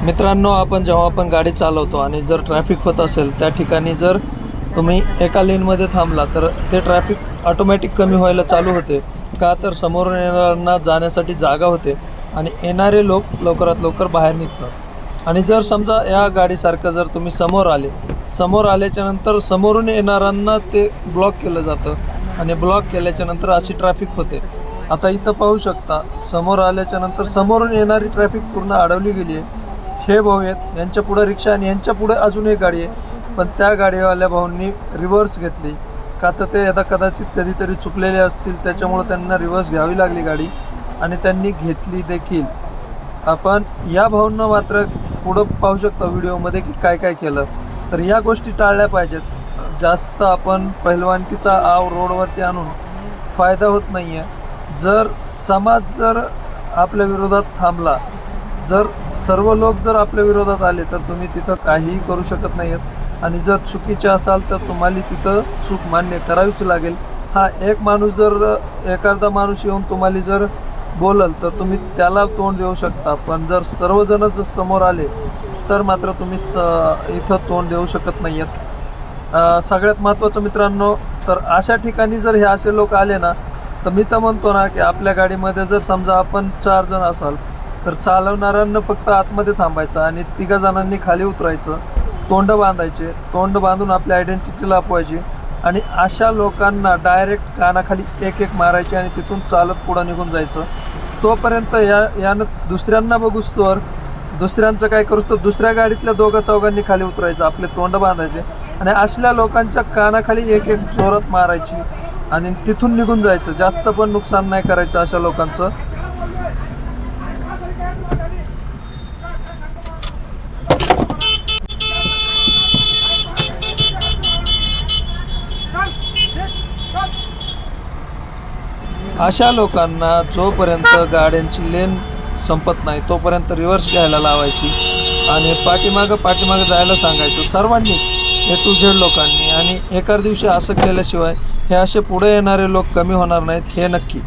मित्रांनो, आपण जेव्हा आपण गाडी चालवतो आणि जर ट्रॅफिक होत असेल त्या ठिकाणी जर तुम्ही एका लेनमध्ये थांबला तर ते ट्रॅफिक ऑटोमॅटिक कमी व्हायला चालू होते. का तर समोरून येणाऱ्यांना जाण्यासाठी जागा होते आणि येणारे लोक लवकरात लवकर बाहेर निघतात. आणि जर समजा या गाडीसारखं जर तुम्ही समोर आल्याच्यानंतर समोरून येणाऱ्यांना ते ब्लॉक केलं जातं आणि ब्लॉक केल्याच्यानंतर अशी ट्रॅफिक होते. आता इथं पाहू शकता, समोर आल्याच्यानंतर समोरून येणारी ट्रॅफिक पूर्ण अडवली गेली आहे. हे भाऊ आहेत, यांच्या पुढं रिक्षा आणि यांच्या पुढे अजून एक गाडी आहे, पण त्या गाडीवाल्या भाऊंनी रिव्हर्स घेतली. का तर ते आता कदाचित कधीतरी चुकलेले असतील, त्याच्यामुळं त्यांना रिव्हर्स घ्यावी लागली गाडी आणि त्यांनी घेतली देखील. आपण या भाऊंना मात्र पुढं पाहू शकता व्हिडिओमध्ये की काय काय केलं. तर या गोष्टी टाळल्या पाहिजेत. जास्त आपण पहिलवानकीचा आव रोडवरती आणून फायदा होत नाही आहे. जर समाज जर आपल्या विरोधात थांबला, जर सर्व लोक जर आपल्या विरोधात आले तर तुम्ही तिथं काहीही करू शकत नाही आहेत. आणि जर चुकीचे असाल तर तुम्हाला तिथं चूक मान्य करावीच लागेल. हा एक माणूस जर एखादा माणूस येऊन तुम्हाला जर बोलल तर तुम्ही त्याला तोंड देऊ शकता, पण जर सर्वजण जर समोर आले तर मात्र तुम्ही इथं तोंड देऊ शकत नाही आहेत. सगळ्यात महत्त्वाचं मित्रांनो, तर अशा ठिकाणी जर हे असे लोक आले ना, तर मी तर म्हणतो ना की आपल्या गाडीमध्ये जर समजा आपण 4 जण असाल तर चालवणाऱ्यांना फक्त आतमध्ये थांबायचं आणि 3 जणांनी खाली उतरायचं, तोंड बांधायचे, तोंड बांधून आपली आयडेंटिटी लपवायची आणि अशा लोकांना डायरेक्ट कानाखाली एक मारायचे आणि तिथून चालत पुढं निघून जायचं. तोपर्यंत यानं दुसऱ्यांना बघूस तर दुसऱ्यांचं काय करूस तर दुसऱ्या गाडीतल्या 2-4 खाली उतरायचं, आपले तोंड बांधायचे आणि असल्या लोकांच्या कानाखाली एक जोरात मारायची आणि तिथून निघून जायचं. जास्त पण नुकसान नाही करायचं अशा लोकांचं. अशा लोकांना जोपर्यंत गाड्यांची लेन संपत नाही तोपर्यंत रिव्हर्स घ्यायला लावायची आणि पाठीमागं जायला सांगायचं सर्वांनीच, A to Z लोकांनी. आणि एका दिवशी असं केल्याशिवाय हे असे पुढे येणारे लोक कमी होणार नाहीत, हे नक्की.